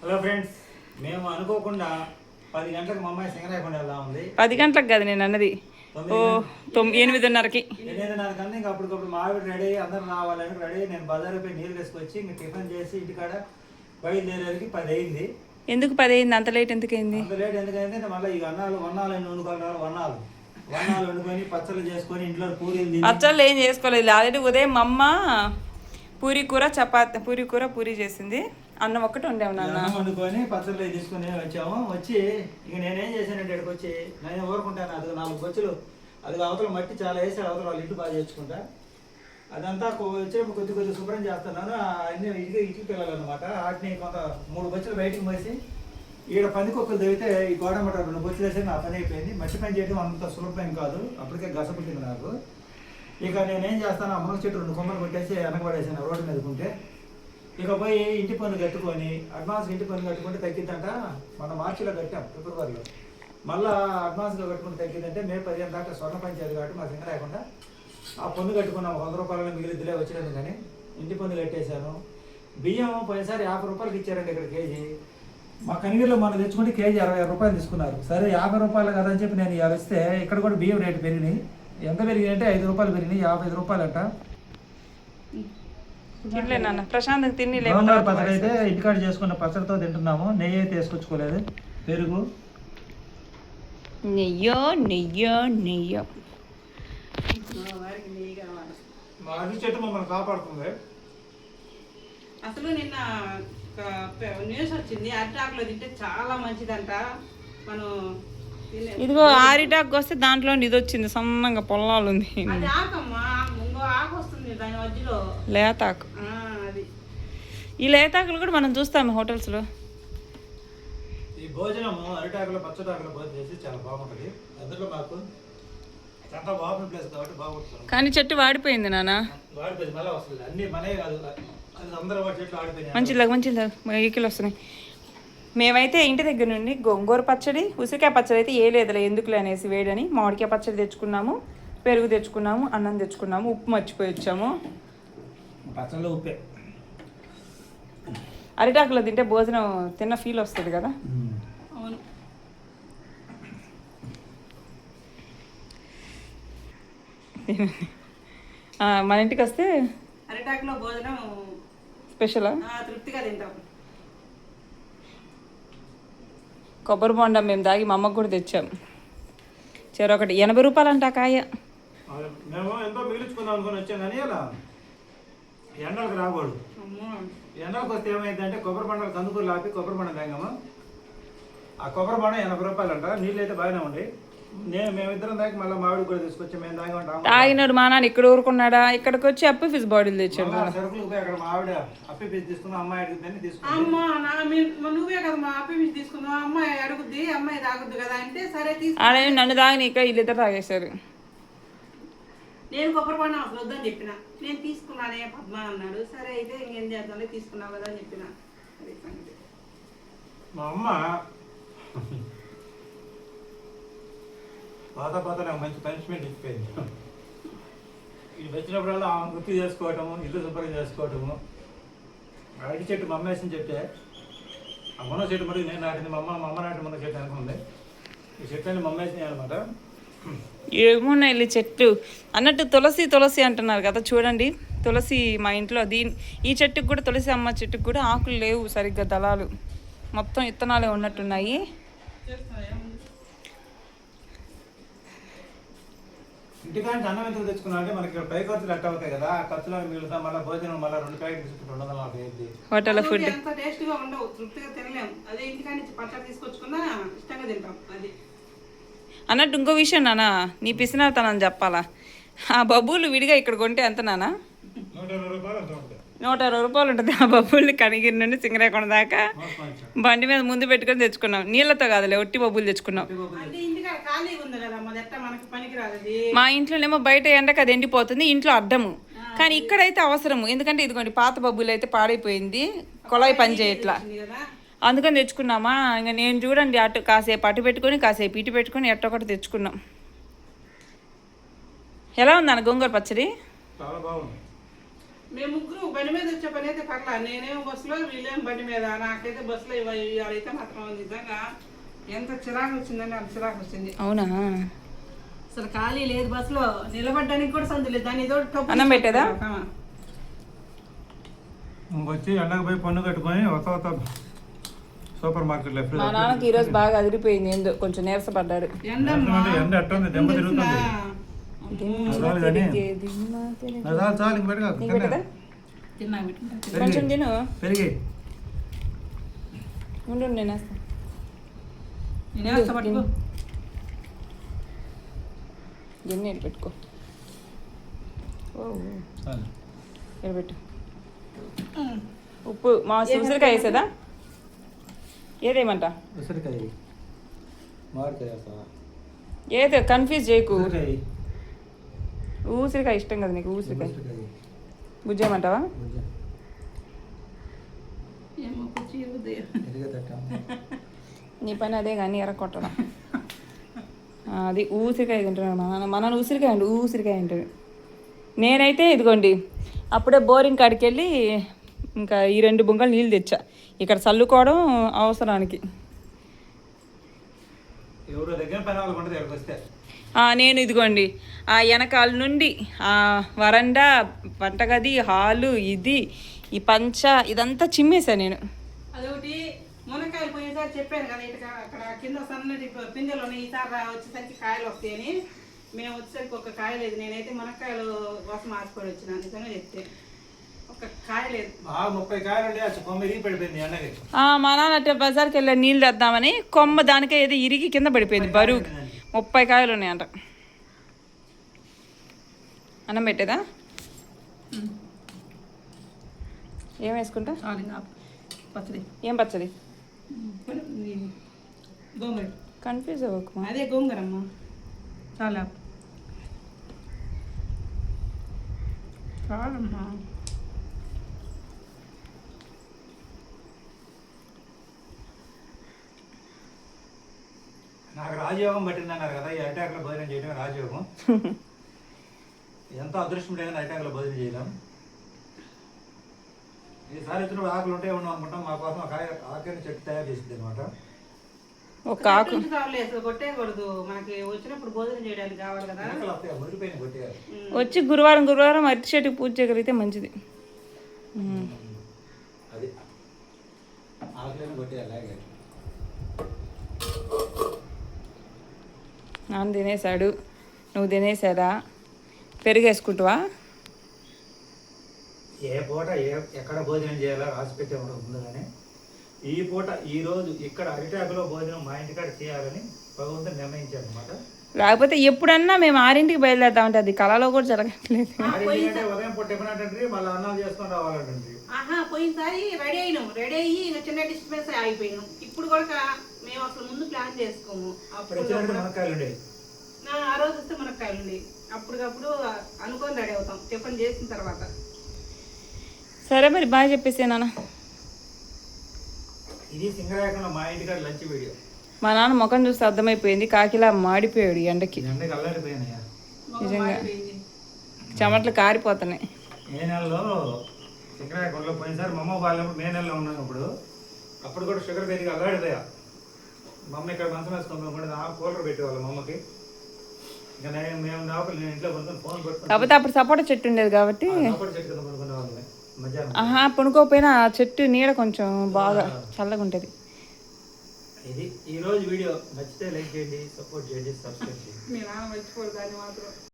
Hello friends, మేము అనుకోకుండా 10 గంటలకు మా అమ్మాయి సింగరాయకుండా వెళ్దా ఉంది. 10 గంటలకు కాదు నేను అన్నది, ఓ 8:30కి. 8:30 కన్నా ఇంకా అప్పటికప్పుడు మావిడి రెడీ, అందరూ రావాలని రెడీ. నేను బజారు పోయి నీళ్ళు వేసుకొచ్చి ఇంక టిఫిన్ చేసి ఇంటికాడ బయలుదేరేసరికి 10 అయింది. ఎందుకు 10 అయింది? అంత లేట్ ఎందుకు అయింది? అంత లేట్ ఎందుకంటే మళ్ళీ ఈ వన్నాలు వండుకోవాలి. వన్నాలు వండుకొని పచ్చళ్ళు చేసుకొని ఇంట్లో పూరీలు తిని. పచ్చళ్ళు ఏం చేసుకోలేదు. ఆల్రెడీ ఉదయం మా అమ్మ పూరీ కూర చేసింది. అన్నం ఒక్కటి వండాము నాన్న. వండుకొని పచ్చళ్ళు తీసుకుని వచ్చాము. వచ్చి ఇక నేనేం చేశానంటే ఇక్కడికి వచ్చి నేను ఊరుకుంటాను. అది 4 బొచ్చులు, అది అవతల మట్టి చాలా వేసాడు, అవతల వాళ్ళు ఇల్లు బాగా చేసుకుంటా. అదంతా వచ్చినప్పుడు కొద్ది శుభ్రం చేస్తున్నాను. అన్ని ఇటుకు పిల్లలన్నమాట. వాటిని కొంత 3 బొచ్చులు బయటకు మోసి ఈడ పందికొక్కలు తవ్వితే ఈ గోడమట 2 బొచ్చులు వేసి నా పని అయిపోయింది. మట్టి పని చేయడం అంత సులభం కాదు, అప్పటికే గసపుట్టింది నాకు. ఇక నేనేం చేస్తాను, ఆ మునగ చెట్టు 2 కొమ్మలు కొట్టేసి వెనకబడేసాను రోడ్డు మీదకుంటే. ఇక పోయి ఇంటి పన్ను కట్టుకొని అడ్వాన్స్ ఇంటి పన్ను కట్టుకుంటే తగ్గిద్దంట. మన మార్చిలో కట్టాం, ఫిబ్రవరిలో. మళ్ళీ అడ్వాన్స్గా కట్టుకుంటే తగ్గిద్దంటే మే 15 దాకా స్వర్ణ పంచాయతీ కాబట్టి మా సింగ రాకుండా ఆ పన్ను కట్టుకున్నాం. 100 రూపాయలు మిగిలిద్దిలే వచ్చినది కానీ ఇంటి పన్ను కట్టేశాను. బియ్యం పోయినసారి 50 రూపాయలకి ఇచ్చారండి ఇక్కడ కేజీ. మా కనిగిరిలో మనం తెచ్చుకుంటే కేజీ 60 రూపాయలు తీసుకున్నారు. సరే 50 రూపాయలు కదా అని చెప్పి నేను ఇవాళ ఇస్తే ఇక్కడ కూడా బియ్యం రేటు పెరిగినాయి. ఎంత పెరిగినాయి అంటే 5 రూపాయలు పెరిగినాయి, 55 రూపాయలు అంట. ప్రశాంత్ తిని పచ్చడి అయితే ఇంటికాడ చేసుకున్న పచ్చడితో తింటున్నాము. నెయ్యి అయితే వేసుకొచ్చుకోలేదు, పెరుగు. నెయ్యో మా అరటి చెట్టు మమ్మల్ని కాపాడుతుంది. అసలు నిన్న న్యూస్ వచ్చింది, అరిటాకులో తింటే చాలా మంచిదంట. మనం ఇదిగో ఆరిటాకు వస్తే దాంట్లో ఇది వచ్చింది, సన్నంగా పొల్లాలు ఉంది. అది ఆకమ్మా, ఇంకో ఆకు వస్తుంది దాని మధ్యలో, లేతాకు. అది ఈ లేతాకులు కూడా మనం చూస్తాము హోటల్స్లో. ఈ భోజనము అరిటాకులో పచ్చటాకులో భోజనం చేసి చాలా బాగుంటుంది. అందులో మాకు చాలా బాగుంది ప్లేస్ కాబట్టి బాగుంటుంది. కానీ చెట్టు వాడిపోయింది నాన్న. వాడిపోయింది, మళ్ళీ వస్తుంది. అన్ని మనే కాదు, అది అందరూ వాడి చెట్లు వాడిపోయినాయి. మంచిది ఈకిలు వస్తున్నాయి. మేమైతే ఇంటి దగ్గర నుండి గోంగూర పచ్చడి, ఉసిరికాయ పచ్చడి అయితే ఏ లేదులే ఎందుకులే అనేసి వేడని మామిడికాయ పచ్చడి తెచ్చుకున్నాము, పెరుగు తెచ్చుకున్నాము, అన్నం తెచ్చుకున్నాము, ఉప్పు మర్చిపోయి వచ్చాము. పచ్చళ్ళు ఉప్పే. అరిటాకులో తింటే భోజనం తిన్న ఫీల్ వస్తుంది కదా. అవును. మన ఇంటికి వస్తే అరిటాకులో భోజనం స్పెషలా, తృప్తిగా తింటాం. కొబ్బరి బొండం మేము దాగి మా అమ్మకు కూడా తెచ్చాము. చెరొకటి 80 రూపాయలు అంట కాయ. మేము ఎంతో మిగిలించుకుందాం అనుకుని వచ్చాం కానీ అలా ఎండలకు రాకూడదు. ఎండలకు వస్తే ఏమైందంటే కొబ్బరి బండలు కందుకూరు లాపి కొబ్బరి బండ తాగాము. ఆ కొబ్బరి బండ 80 రూపాయలు అంట. నీళ్ళు అయితే బాగానే ఉండి మేమిద్దరం దాకా మళ్ళీ మామిడి కూడా తీసుకొచ్చి మేము తాగామంటాము. తాగినాడు మా నాన్న ఇక్కడ ఊరుకున్నాడా, ఇక్కడికి వచ్చి అప్పు ఫిష్ బాటిల్ తెచ్చాడు. సరుకులు అక్కడ మావిడ అప్పి పీస్ తీసుకున్నాం, అమ్మాయి అడిగిద్దని తీసుకున్నాం. నువ్వే కదా మా అప్పి పీస్ తీసుకున్నావు, అమ్మాయి అడుగుద్ది, అమ్మాయి తాగుద్ది కదా అంటే సరే అదే నన్ను తాగినాక వీళ్ళిద్దరు తాగేశారు. నేను కొబ్బరి పండు అసలు వద్దని చెప్పిన, నేను తీసుకున్నానే పద్మ అన్నాడు. సరే అయితే ఇంకేం చేద్దాం, తీసుకున్నావు కదా అని చెప్పిన. మా అమ్మ పాత నాకు మంచి పనిష్మెంట్ ఇచ్చిపోయింది. ఇది వచ్చినప్పుడల్లా ఆమె గుర్తు చేసుకోవటము, ఇల్లు శుభ్రం చేసుకోవటము. అరటి చెట్టు మా అమ్మ వేసిన చెట్టే. ఆ మునగ చెట్టు మరి నేను నాటింది, మా అమ్మ నాటిన మునగ చెట్టు అనుకుంది. ఈ చెట్టు అన్ని మా అమ్మ వేసినాయి అనమాట. ఏమున్నాయి చెట్లు అన్నట్టు తులసి అంటున్నారు కదా, చూడండి తులసి మా ఇంట్లో ఈ చెట్టుకు కూడా, తులసి అమ్మ చెట్టుకు కూడా ఆకులు లేవు సరిగ్గా, దళాలు మొత్తం ఇత్తనాలే ఉన్నట్టున్నాయి. ఇంటికాంచి అన్నం ఎందుకు తెచ్చుకున్నా అంటే మనకి ఇక్కడ పై ఖర్చులు ఎట్ట అవుతాయి కదా, ఆ ఖర్చులో మిగులుతా మళ్ళీ భోజనం మళ్ళీ 2 ప్యాకెట్ తీసుకుంటే 240 అయింది. హోటల్ ఫుడ్ అంత టేస్ట్గా ఉండవు, తృప్తిగా తినలేము. అదే ఇంటికాడ నుంచి పచ్చడి తీసుకొచ్చుకున్నా ఇష్టంగా తింటాం. అది అన్నట్టు ఇంకో విషయం నాన్న, నీ పిసినాతనని చెప్పాలా, ఆ బబ్బులు విడిగా ఇక్కడ కొంటే ఎంత నాన్న? 120 రూపాయలు అంత ఉంటాయి. 120 రూపాయలు ఉంటుంది. ఆ బబ్బుల్ని కనిగిరి నుండి సింగరేకొండ దాకా బండి మీద ముందు పెట్టుకొని తెచ్చుకున్నాం. నీళ్ళతో కాదులే, ఒట్టి బబ్బులు తెచ్చుకున్నాం. మా ఇంట్లోనేమో బయట ఎండకు అది ఎండిపోతుంది, ఇంట్లో అడ్డము. కానీ ఇక్కడైతే అవసరము, ఎందుకంటే ఇదిగోండి పాత బబ్బులు అయితే పాడైపోయింది, కొళాయి పని చేయట్లా, అందుకని తెచ్చుకున్నామా. ఇంకా నేను చూడండి అటు కాసేపు అటు పెట్టుకొని కాసేపు ఇటు పెట్టుకొని ఎట్టొకటి తెచ్చుకున్నాం. ఎలా ఉందన్న గోంగూర పచ్చడి? చాలా బాగుంది. మేము ముగ్గురు బండి మీద వచ్చే పని అయితే పర్లా. నేనేమో బస్సులో, వీళ్ళేమో బండి మీద. నాకైతే బస్సులో ఇవాళైతే మాత్రం నిజంగా ఎంత చిరాకు వచ్చిందంటే అంత చిరాకు వచ్చింది. అవునా? అసలు ఖాళీ లేదు బస్సులో, నిలబడడానికి కూడా సందు లేదు. దాని ఏదో అన్నం పెట్టేదా? ఇంకొచ్చి ఎండకు పోయి పన్ను కట్టుకొని వస్తా సూపర్ మార్కెట్లో మా నాన్నకి ఈరోజు బాగా అదిరిపోయింది, ఏందో కొంచెం నీరసపడ్డాడు. ఎండ ఎట్టుంది, దెబ్బ తిరుగుతుంది. చాలు ఇంక పెట్టగా కొంచెం తిను. పెరిగి ఉండు నేను వేస్తా. గిన్నె పెట్టుకో. పెట్టు. ఉప్పు మా ఉసిరికాయ వేసేదా? ఏదేమంట? ఉసిరికాయ మామిడికాయ వేస్తావా? ఏదో కన్ఫ్యూజ్ చేయకు. ఉసిరికాయ. ఊసిరికాయ ఇష్టం కదా నీకు? ఊసిరికాయ గుజ్జేయమంటావా? నీ పని అదే కానీ ఎరగొట్టడం. అది ఊసిరికాయ తింటున్నాడు మా నాన్న. మా నాన్న ఉసిరికాయ అండి, ఊసిరికాయ అంటాడు. నేనైతే ఇదిగోండి అప్పుడే బోరింగ్ కాడికి వెళ్ళి ఇంకా ఈ 2 బుంగలు నీళ్ళు తెచ్చా ఇక్కడ చల్లుకోవడం అవసరానికి. ఎవరో దగ్గర పని వాళ్ళు కొంటే దగ్గరకు వస్తే నేను ఇదిగోండి ఆ వెనకాల నుండి ఆ వరండా, వంటగది, హాలు, ఇది ఈ పంచ ఇదంతా చిమ్మేసా నేను. అదొకటి మునక్కాయలు పోయేసారి చెప్పాను కదా, ఇటు అక్కడ కింద సన్నటి పిందెలు ఈసారి వచ్చేసరికి కాయలు వస్తాయని. మేము వచ్చేసరికి ఒక కాయ లేదు. నేనైతే మునక్కాయలు కోసం ఆశపడి వచ్చిన, నిజంగా చెప్తే ఒక కాయ లేదు. 30 కాయలు ఉండే కొమ్మ ఇరిగి పడిపోయింది ఎండకి. మా నాన్న అట్టే బజార్కి వెళ్ళి నీళ్ళు తెద్దామని కొమ్మ దానికే ఏదో ఇరిగి కింద పడిపోయింది. బరువు 30 కాయలు ఉన్నాయంట. అన్నం పెట్టేదా? ఏం వేసుకుంటా? పచ్చడి. ఏం పచ్చడి? గోంగూర. కన్ఫ్యూజ్ అవ్వకు. అదే గోంగూరమ్మా. చాలా చాలమ్మా. నాకు రాజయోగం పట్టిందన్నారు కదా, ఈ అరిటాకులో భోజనం చేయడం రాజయోగం. ఎంతో అదృష్టం లేదని అరిటాకులో భోజనం చేయలేం. ఈసారి వచ్చినప్పుడు ఆకులు ఉంటే ఉన్నాం అనుకుంటాం. మా కోసం ఒక ఆకుని చెట్టు తయారు చేసింది అనమాట. ఒక ఆకు కొట్టేయకూడదు, మనకి వచ్చినప్పుడు భోజనం చేయడానికి కావాలి కదా. మురిగిపోయిన కొట్టేయాలి. వచ్చి గురువారం అరటి చెట్టుకి పూజ చేయగలిగితే మంచిది. అది ఆకులను కొట్టేయాలి. అలాగే నాన్న తినేసాడు, నువ్వు తినేసారా? పెరిగేసుకుంటావా? ఏ పూట ఎక్కడ భోజనం చేయాలో రాసి పెట్టే ఉంటుంది కానీ ఈ పూట ఈ రోజు ఇక్కడ అరిటాకులో భోజనం మా ఇంటికాడ చేయాలని భగవంతుడు నిర్ణయించారు అనమాట. లేకపోతే ఎప్పుడన్నా మేము 6ంటికి బయలుదేరుతామంటే అది కళలో కూడా జరగట్లేదు. ఉదయం పూట టిఫిన్ మళ్ళీ అన్నాలు చేసుకొని రావాలంటే. పోయినసారి రెడీ అయ్యి చిన్న డిస్టర్బెన్స్ ఆగిపోయినాం. ఇప్పుడు కూడా మేము అసలు ముందు ప్లాన్ చేసుకోము. మునక్కాయలు ఉండేవి. ఆ రోజు వస్తే మునక్కాయలు ఉండేవి. అప్పటికప్పుడు అనుకొని రెడీ అవుతాం టిఫిన్ చేసిన తర్వాత. సరే మరి బాయ్ చెప్పేసే నాన్న. ఇది సింగరాయకంలో మా ఇంటికాడ లంచ్ వీడియో. మా నాన్న ముఖం చూస్తే అర్థమైపోయింది, కాకిలా మాడిపోయాడు ఎండకి. ఎండకి అల్లాడిపోయినాయా నిజంగా చెమట్లు కారిపోతున్నాయి. మే నెలలో సింగరాయకంలో పోయినసారి మా అమ్మ వాళ్ళప్పుడు మే నెలలో ఉన్నాం. అప్పుడు కూడా షుగర్ పెరిగి అల్లాడిపోయా. మా అమ్మ ఇక్కడ మంచం వేసుకుంటాం కూడా కూలర్ పెట్టేవాళ్ళం మా అమ్మకి. ఇంకా మేము లోపల నేను ఇంట్లో కొనుక్కొని ఫోన్ పెట్టుకుని కాకపోతే అప్పుడు సపోటా చెట్టు ఉండేది కాబట్టి చెట్టు కింద కొనుక్కునే వాళ్ళమే మధ్యాహ్నం. పనుకోపోయినా చెట్టు నీడ కొంచెం బాగా చల్లగా ఉంటుంది. ఇది ఈ రోజు వీడియో నచ్చితే లైక్ చేయండి, సపోర్ట్ చేయండి, సబ్స్క్రైబ్ చేయండి. మీ నాన్న మర్చిపోరు దాన్ని మాత్రం.